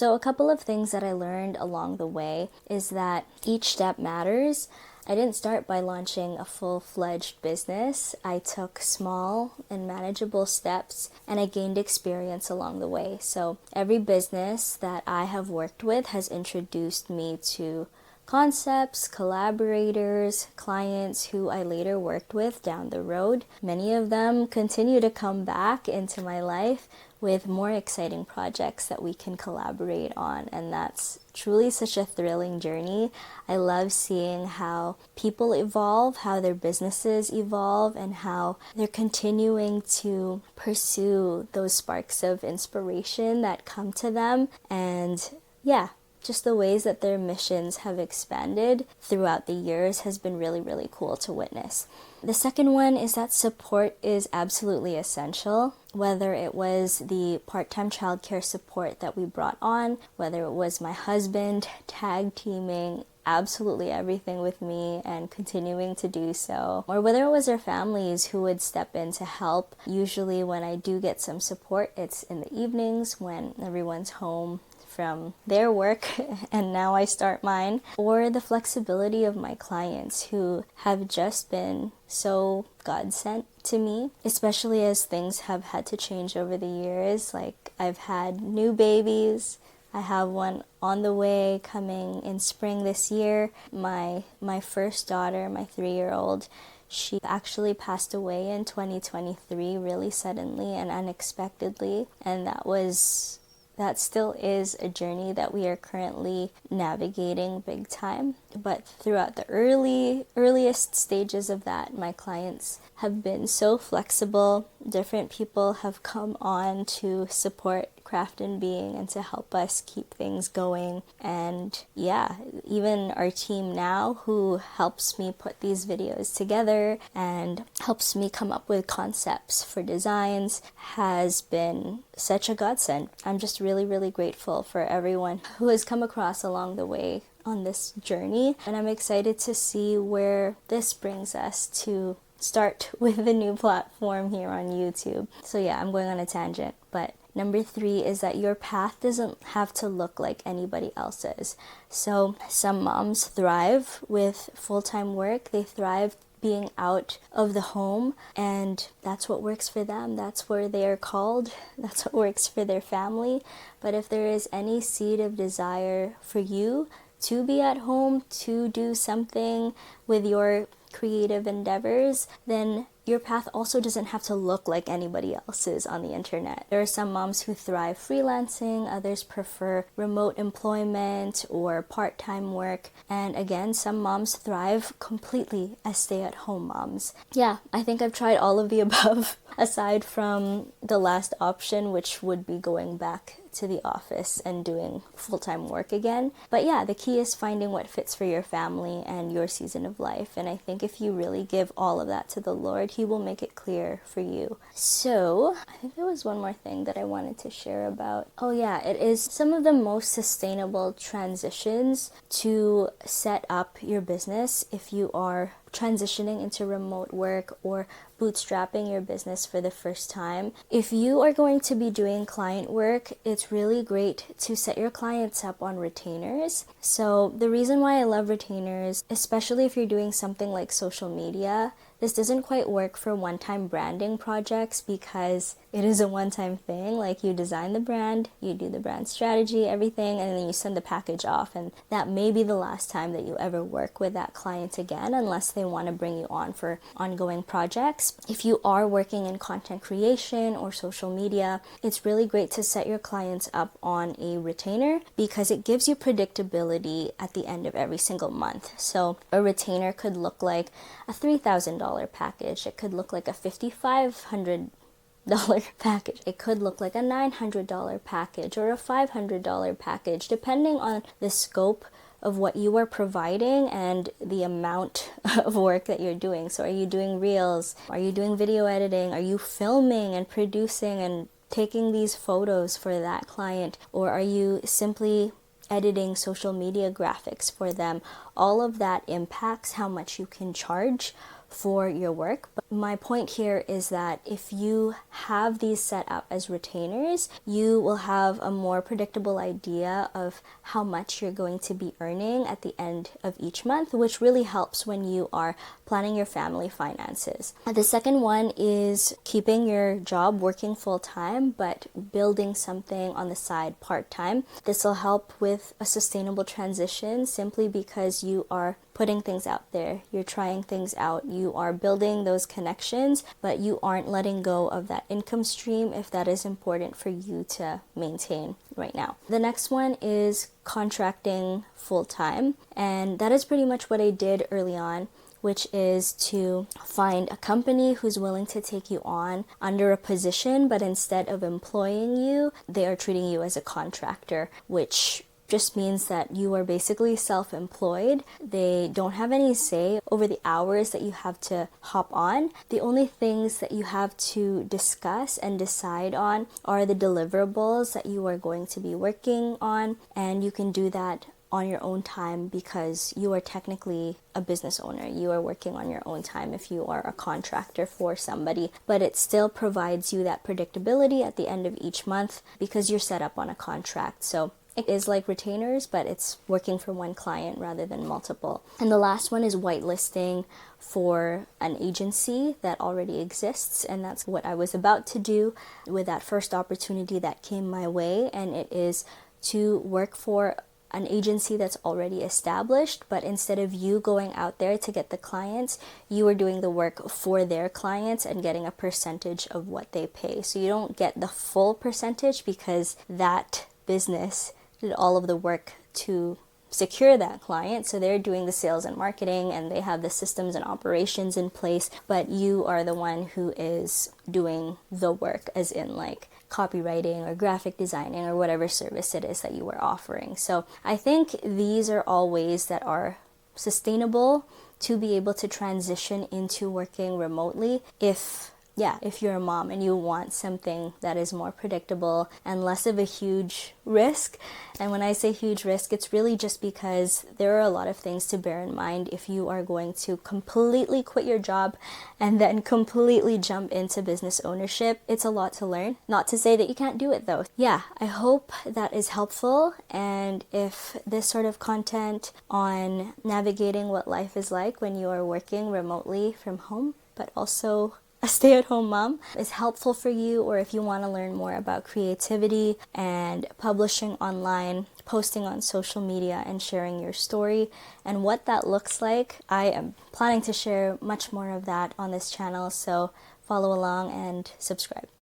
So a couple of things that I learned along the way is that each step matters. I didn't start by launching a full-fledged business. I took small and manageable steps, and I gained experience along the way. So every business that I have worked with has introduced me to concepts, collaborators, clients who I later worked with down the road. Many of them continue to come back into my life with more exciting projects that we can collaborate on, and that's truly such a thrilling journey. I love seeing how people evolve, how their businesses evolve, and how they're continuing to pursue those sparks of inspiration that come to them. And yeah, just the ways that their missions have expanded throughout the years has been really, really cool to witness. The second one is that support is absolutely essential. Whether it was the part-time childcare support that we brought on, whether it was my husband tag teaming absolutely everything with me and continuing to do so, or whether it was our families who would step in to help. Usually when I do get some support, it's in the evenings when everyone's home from their work and now I start mine, or the flexibility of my clients who have just been so God sent to me, especially as things have had to change over the years. Like, I've had new babies. I have one on the way coming in spring this year. My first daughter, my 3-year-old, she actually passed away in 2023 really suddenly and unexpectedly, and that still is a journey that we are currently navigating big time. But throughout the earliest stages of that, my clients have been so flexible. Different people have come on to support Craft and Being and to help us keep things going. And yeah, even our team now, who helps me put these videos together and helps me come up with concepts for designs, has been such a godsend. I'm just really, really grateful for everyone who has come across along the way on this journey, and I'm excited to see where this brings us to start with the new platform here on YouTube. So yeah, I'm going on a tangent, but number 3 is that your path doesn't have to look like anybody else's. So some moms thrive with full-time work. They thrive being out of the home, and that's what works for them. That's where they are called. That's what works for their family. But if there is any seed of desire for you to be at home, to do something with your creative endeavors, then your path also doesn't have to look like anybody else's on the internet. There are some moms who thrive freelancing, others prefer remote employment or part-time work, and again, some moms thrive completely as stay-at-home moms. Yeah, I think I've tried all of the above, aside from the last option, which would be going back to the office and doing full-time work again. But yeah, the key is finding what fits for your family and your season of life. And I think if you really give all of that to the Lord, He will make it clear for you. So I think there was one more thing that I wanted to share about. Oh yeah, it is some of the most sustainable transitions to set up your business if you are transitioning into remote work or bootstrapping your business for the first time. If you are going to be doing client work, it's really great to set your clients up on retainers. So the reason why I love retainers, especially if you're doing something like social media, this doesn't quite work for one-time branding projects because it is a one-time thing. Like, you design the brand, you do the brand strategy, everything, and then you send the package off, and that may be the last time that you ever work with that client again, unless they want to bring you on for ongoing projects. If you are working in content creation or social media, it's really great to set your clients up on a retainer because it gives you predictability at the end of every single month. So a retainer could look like a $3,000 package. It could look like a $5,500 package. It could look like a $900 package or a $500 package, depending on the scope of what you are providing and the amount of work that you're doing. So are you doing reels? Are you doing video editing? Are you filming and producing and taking these photos for that client? Or are you simply editing social media graphics for them? All of that impacts how much you can charge for your work. But my point here is that if you have these set up as retainers, you will have a more predictable idea of how much you're going to be earning at the end of each month, which really helps when you are planning your family finances. The second one is keeping your job working full-time, but building something on the side part-time. This will help with a sustainable transition simply because you are putting things out there, you're trying things out, you are building those connections, but you aren't letting go of that income stream if that is important for you to maintain right now. The next one is contracting full-time, and that is pretty much what I did early on, which is to find a company who's willing to take you on under a position, but instead of employing you, they are treating you as a contractor, which just means that you are basically self-employed. They don't have any say over the hours that you have to hop on. The only things that you have to discuss and decide on are the deliverables that you are going to be working on, and you can do that on your own time because you are technically a business owner. You are working on your own time if you are a contractor for somebody, but it still provides you that predictability at the end of each month because you're set up on a contract. So it is like retainers, but it's working for one client rather than multiple. And the last one is whitelisting for an agency that already exists, and that's what I was about to do with that first opportunity that came my way, and it is to work for an agency that's already established, but instead of you going out there to get the clients, you are doing the work for their clients and getting a percentage of what they pay. So you don't get the full percentage because that business did all of the work to secure that client. So they're doing the sales and marketing and they have the systems and operations in place, but you are the one who is doing the work, as in like copywriting or graphic designing or whatever service it is that you are offering. So I think these are all ways that are sustainable to be able to transition into working remotely if you're a mom and you want something that is more predictable and less of a huge risk. And when I say huge risk, it's really just because there are a lot of things to bear in mind if you are going to completely quit your job and then completely jump into business ownership. It's a lot to learn. Not to say that you can't do it though. Yeah, I hope that is helpful. And if this sort of content on navigating what life is like when you are working remotely from home, but also a stay-at-home mom is helpful for you, or if you want to learn more about creativity and publishing online, posting on social media and sharing your story and what that looks like, I am planning to share much more of that on this channel, so follow along and subscribe.